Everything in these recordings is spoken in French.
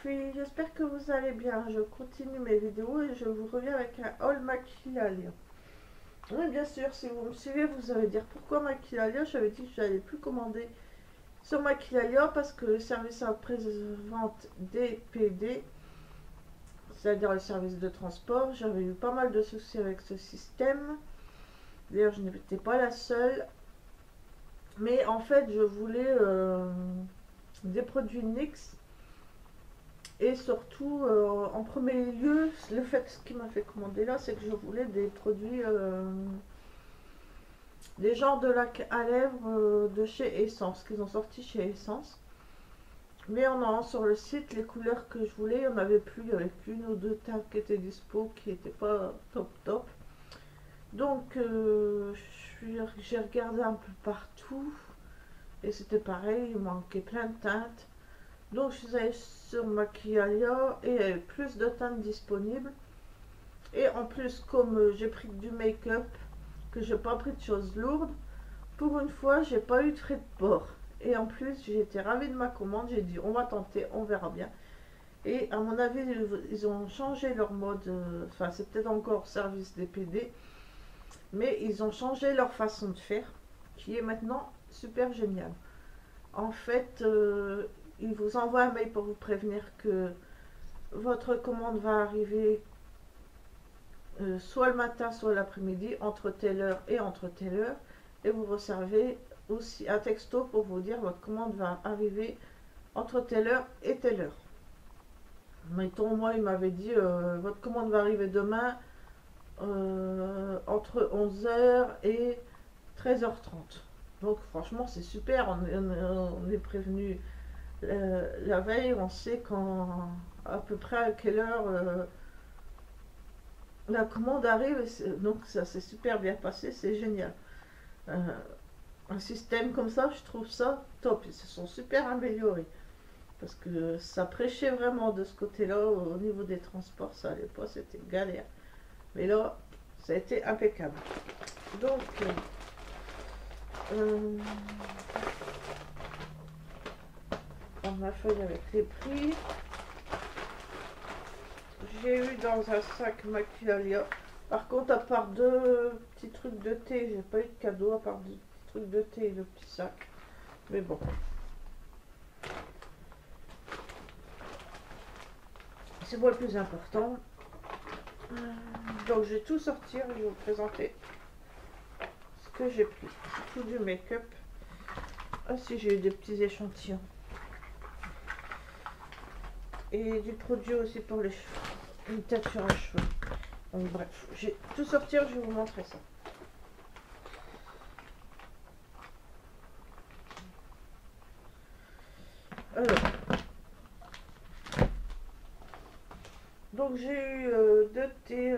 filles, j'espère que vous allez bien. Je continue mes vidéos et je vous reviens avec un haul Maquillalia. Oui, bien sûr, si vous me suivez, vous allez dire pourquoi Maquillalia. J'avais dit que j'allais plus commander sur Maquillalia parce que le service après-vente DPD, c'est-à-dire le service de transport, j'avais eu pas mal de soucis avec ce système. D'ailleurs, je n'étais pas la seule. Mais en fait, je voulais des produits NYX. Et surtout, en premier lieu, le fait ce qui m'a fait commander là, c'est que je voulais des produits, des genres de lac à lèvres de chez Essence, qu'ils ont sorti chez Essence. Mais en allant sur le site, les couleurs que je voulais, il n'y en avait plus. Il n'y avait qu'une ou deux teintes qui étaient dispo, qui n'étaient pas top top. Donc, j'ai regardé un peu partout. Et c'était pareil, il manquait plein de teintes. Donc je suis allée sur Maquillalia et il y avait plus de teintes disponibles. Et en plus, comme j'ai pris du make-up, que j'ai pas pris de choses lourdes, pour une fois, j'ai pas eu de frais de port. Et en plus, j'ai été ravie de ma commande. J'ai dit, on va tenter, on verra bien. Et à mon avis, ils ont changé leur mode. Enfin, c'est peut-être encore service DPD, mais ils ont changé leur façon de faire, qui est maintenant super génial. En fait, ils vous envoient un mail pour vous prévenir que votre commande va arriver soit le matin, soit l'après-midi, entre telle heure et entre telle heure. Et vous recevez aussi un texto pour vous dire votre commande va arriver entre telle heure et telle heure. Mettons, moi, il m'avait dit votre commande va arriver demain entre 11h et 13h30. Donc franchement, c'est super, on est prévenu la veille, on sait quand, à peu près à quelle heure la commande arrive. Donc ça s'est super bien passé, c'est génial. Euh, un système comme ça, je trouve ça top. Ils se sont super améliorés. Parce que ça prêchait vraiment de ce côté-là, au niveau des transports, ça allait pas, c'était galère. Mais là, ça a été impeccable. Donc, dans ma feuille avec les prix, j'ai eu dans un sac Maquillalia. Par contre, à part deux petits trucs de thé, j'ai pas eu de cadeau, à part des petits trucs de thé et le petit sac. Mais bon. C'est moi le plus important. Donc, je vais tout sortir et je vais vous présenter ce que j'ai pris. Tout du make-up. Ah si, j'ai eu des petits échantillons. Et du produit aussi pour les cheveux. Une tête sur les cheveux. Donc bref, j'ai tout sortir, je vais vous montrer ça. Alors, donc j'ai eu deux thés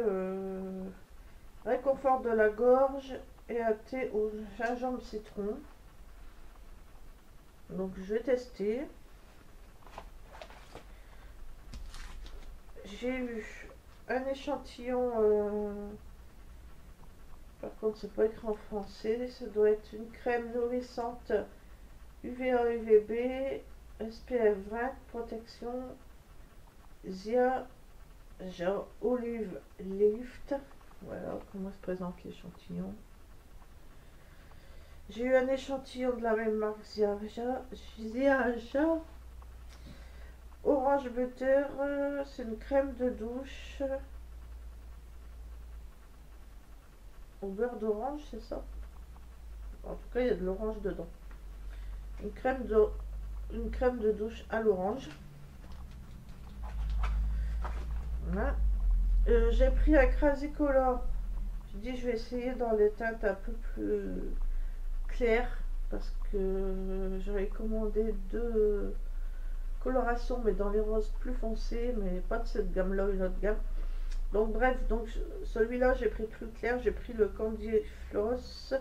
réconfort de la gorge et un thé au gingembre citron. Donc je vais tester. J'ai eu un échantillon, par contre c'est pas écrit en français, ça doit être une crème nourrissante UVA UVB SPF 20 protection Zia Olive Lift. Voilà comment se présente l'échantillon. J'ai eu un échantillon de la même marque Zia Orange Butter, c'est une crème de douche au beurre d'orange, c'est ça? En tout cas, il y a de l'orange dedans. Une crème de douche à l'orange. Voilà. J'ai pris un Crazy-Color. Je dis je vais essayer dans les teintes un peu plus claires parce que j'avais commandé deux colorations mais dans les roses plus foncés, mais pas de cette gamme là, une autre gamme. Donc bref, donc celui-là j'ai pris plus clair, j'ai pris le Candy Floss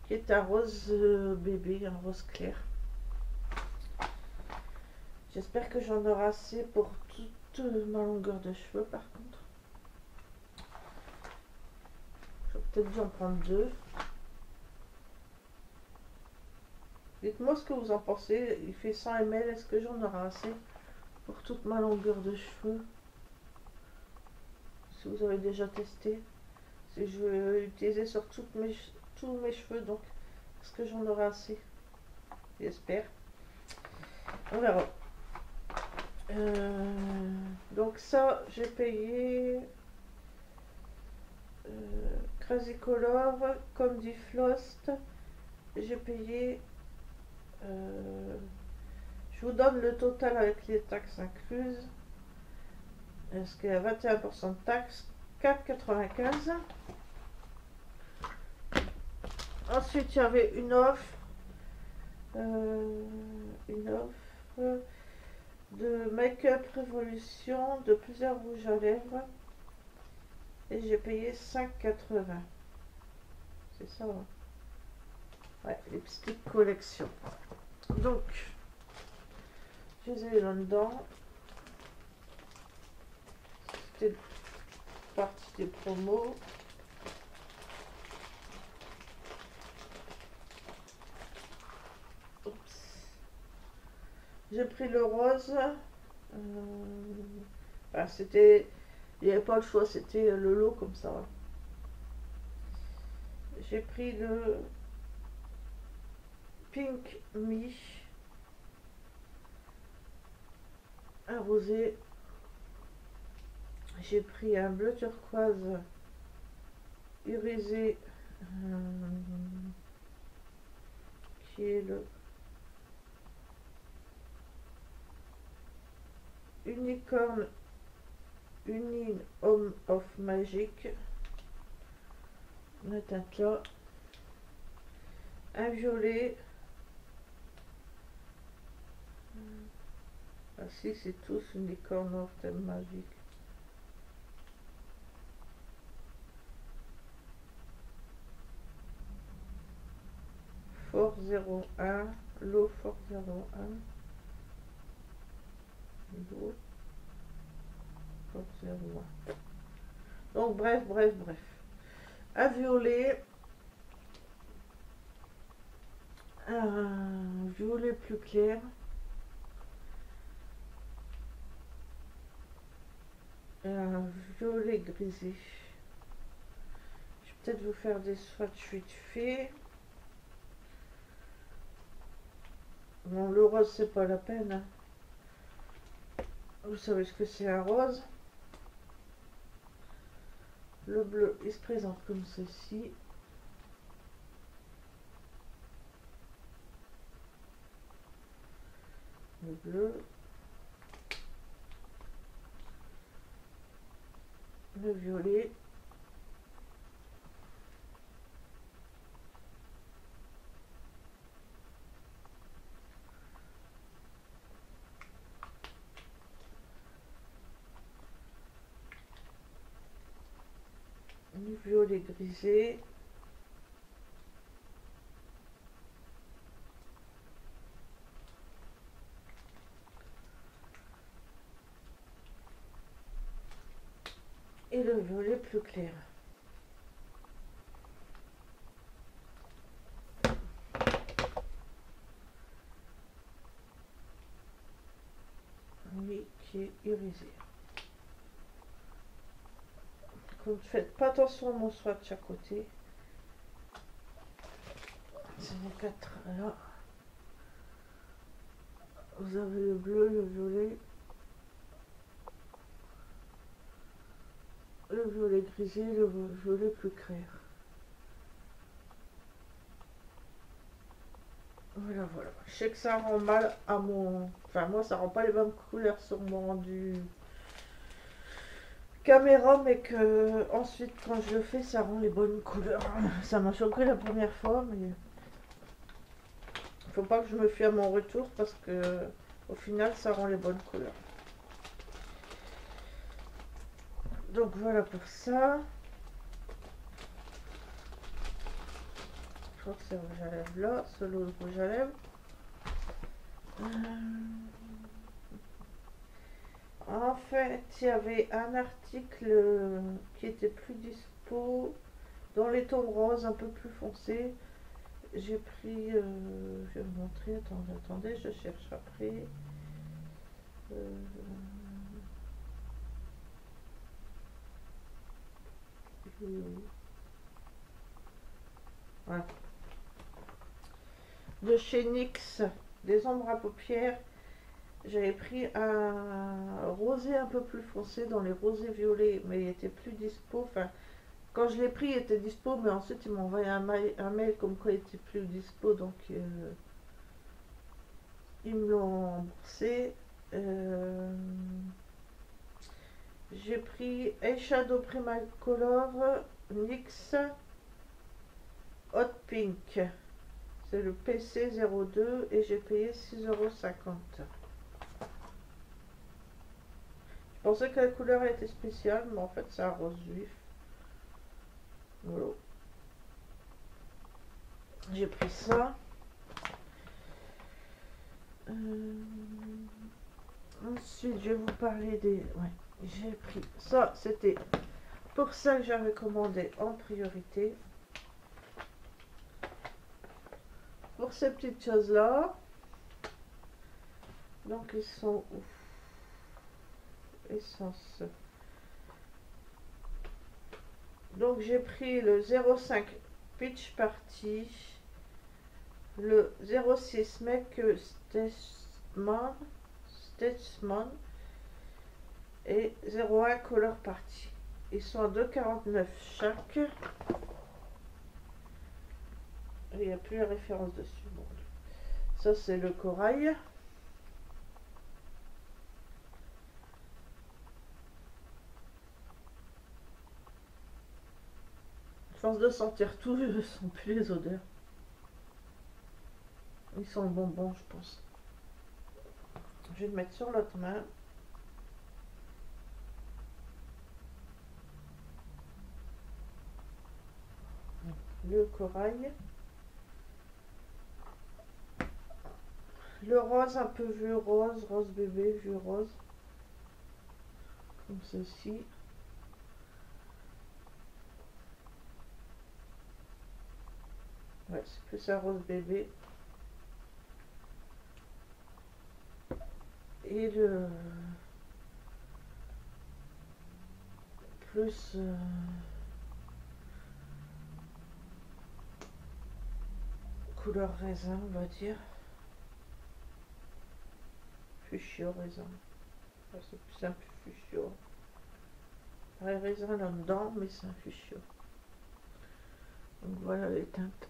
qui est un rose bébé, un rose clair. J'espère que j'en aurai assez pour toute ma longueur de cheveux par contre. J'aurais peut-être dû en prendre deux. Dites-moi ce que vous en pensez. Il fait 100 ml, est-ce que j'en aurai assez pour toute ma longueur de cheveux. Si vous avez déjà testé, si je vais l'utiliser sur tous mes cheveux, donc est-ce que j'en aurai assez? J'espère. On verra. Donc ça, j'ai payé Crazy Color, comme dit Flost, j'ai payé, je vous donne le total avec les taxes incluses, parce qu'il y a 21% de taxes, 4,95. Ensuite, il y avait une offre de Make-up Révolution de plusieurs rouges à lèvres et j'ai payé 5,80. C'est ça, hein? Ouais, lipstick collection. Donc, je les ai là-dedans. C'était partie des promos. J'ai pris le rose. C'était. Il n'y avait pas le choix, c'était le lot comme ça. J'ai pris le Pink Me. Un rosé. J'ai pris un bleu turquoise irisé. Qui est le Unicorn Uni Home of Magic. On est là. Un violet. Ah si, c'est tous Unicorn of the Magic. Fort 01, l'eau Fort 01, l'eau Fort 01. Donc bref. Un violet, un violet plus clair, et un violet grisé. Je vais peut-être vous faire des swatchs vite fait. Bon, le rose, c'est pas la peine, hein. Vous savez ce que c'est un rose. Le bleu, il se présente comme ceci. Le bleu. Le violet. Le violet grisé. Et le violet plus clair. Oui, qui est irisé. Vous ne faites pas attention à mon swatch à côté. C'est les quatre là. Vous avez le bleu, le violet, le violet grisé, le violet plus clair. Voilà. Je sais que ça rend mal à mon... Enfin, moi, ça rend pas les mêmes couleurs sur mon rendu caméra, mais que ensuite, quand je le fais, ça rend les bonnes couleurs. Ça m'a choqué la première fois, mais... Faut pas que je me fie à mon retour, parce que au final, ça rend les bonnes couleurs. Donc, voilà pour ça. Je crois que c'est le rouge à lèvres là, ce lot de rouge à lèvres. En fait, il y avait un article qui était plus dispo dans les tons roses un peu plus foncés. J'ai pris, je vais vous montrer, attendez, je cherche après. Euh, voilà. De chez NYX, des ombres à paupières. J'avais pris un rosé un peu plus foncé dans les rosés violets, mais il était plus dispo. Enfin, quand je l'ai pris, il était dispo, mais ensuite ils m'ont envoyé un mail comme quoi il était plus dispo, donc ils me l'ont remboursé. Euh, j'ai pris Eyeshadow Primacolor NYX Hot Pink. C'est le PC02 et j'ai payé 6,50 €. Je pensais que la couleur était spéciale, mais en fait c'est un rose vif. Voilà. J'ai pris ça. Ensuite, je vais vous parler des... Ouais, j'ai pris ça. C'était pour ça que j'avais commandé en priorité. Pour ces petites choses-là. Donc, ils sont où? Essence. Donc, j'ai pris le 05 Peach Party. Le 06 Make Statesman et 01 Color Party. Ils sont à 2,49 chaque. Il n'y a plus la référence dessus. Bon. Ça, c'est le corail. À force de sentir tout, je ne sens plus les odeurs. Ils sont bonbons, je pense. Je vais le mettre sur l'autre main. Le corail. Le rose, un peu vu rose, rose bébé, vu rose. Comme ceci. Ouais, c'est plus un rose bébé. Et le plus couleur raisin, on va dire. Fuchsia raisin. Ouais, c'est plus un fuchsia. Un raisin là-dedans, mais c'est un fuchsia. Donc voilà les teintes.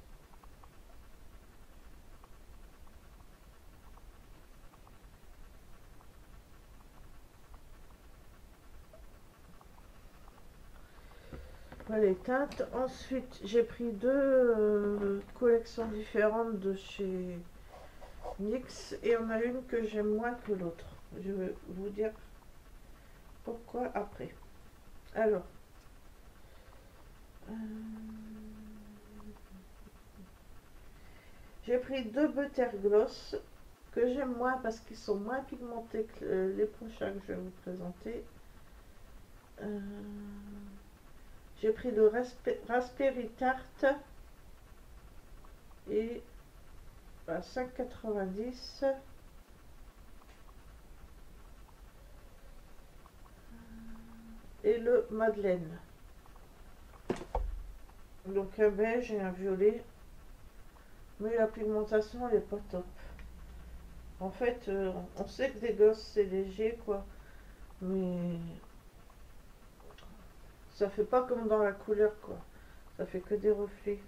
Voilà les teintes. Ensuite, j'ai pris deux collections différentes de chez NYX et on a une que j'aime moins que l'autre. Je vais vous dire pourquoi après. Alors, j'ai pris deux Butter Gloss que j'aime moins parce qu'ils sont moins pigmentés que les prochains que je vais vous présenter. J'ai pris le Raspberry Tart et à 5,90 €. Et le Madeleine. Donc un beige et un violet. Mais la pigmentation elle est pas top. En fait, on sait que des gosses c'est léger quoi. Mais ça fait pas comme dans la couleur quoi. Ça fait que des reflets.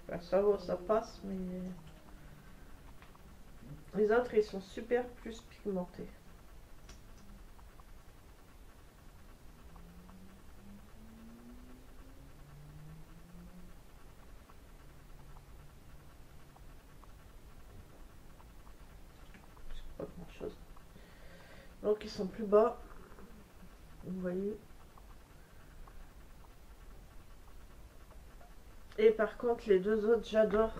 Enfin, ça va, ça passe, mais les autres ils sont super plus pigmentés. C'est pas grand chose. Donc ils sont plus bas. Vous voyez. Et par contre les deux autres j'adore.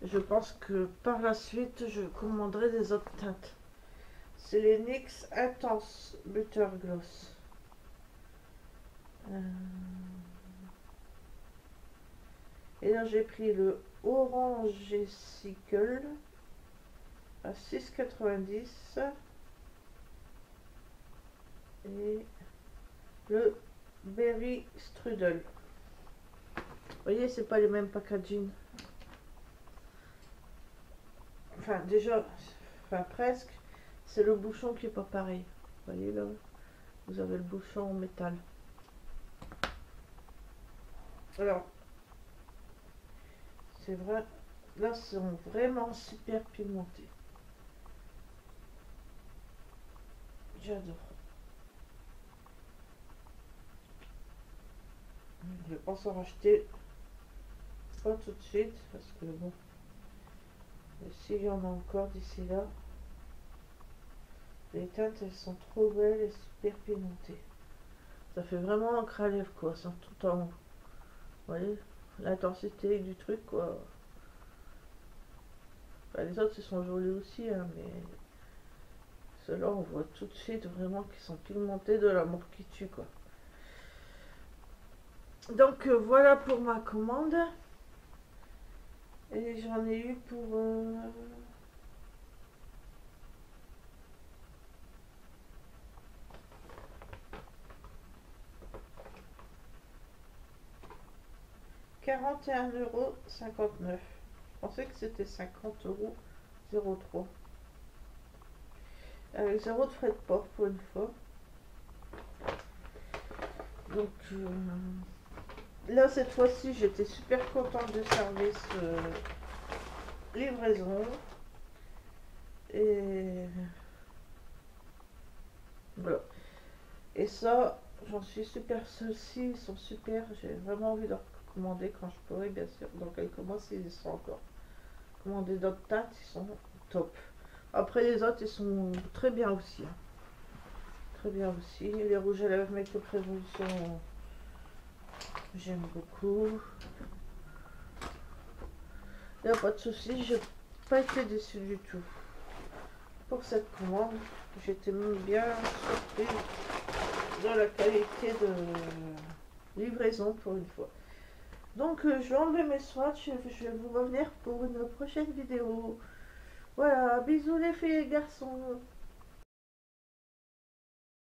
Je pense que par la suite je commanderai des autres teintes. C'est les NYX Intense Butter Gloss. Et là j'ai pris le Orange Sickle. à 6,90 €. Et le Berry Strudel. Vous voyez, c'est pas les mêmes packaging. Enfin, déjà, enfin presque. C'est le bouchon qui est pas pareil. Vous voyez là, vous avez le bouchon en métal. Alors, c'est vrai, là, ils sont vraiment super pigmentés. J'adore. Je pense en racheter pas tout de suite parce que bon, s'il y en a encore d'ici là, les teintes elles sont trop belles et super pigmentées. Ça fait vraiment encre à lèvres quoi, c'est tout en haut. Vous voyez l'intensité du truc quoi. Enfin, les autres ils sont jolis aussi, hein, mais ceux-là on voit tout de suite vraiment qu'ils sont pigmentés de l'amour qui tue quoi. Donc voilà pour ma commande. Et j'en ai eu pour 41,59 €. Je pensais que c'était 50,03 €. Avec zéro de frais de port pour une fois. Donc là cette fois-ci j'étais super contente du service livraison. Et voilà. Et ça, j'en suis super. Ceux-ci, ils sont super. J'ai vraiment envie de leur commander quand je pourrai, bien sûr. Dans quelques mois, s'ils sont encore commandés d'autres teintes, ils sont top. Après, les autres, ils sont très bien aussi. Hein. Très bien aussi. Les rouges à lèvres Make-up Révolution, j'aime beaucoup. Il n'y a pas de souci, j'ai pas été déçue du tout. Pour cette commande, j'étais bien surprise de la qualité de livraison pour une fois. Donc je vais enlever mes swatchs, je vais vous revenir pour une prochaine vidéo. Voilà, bisous les filles et garçons.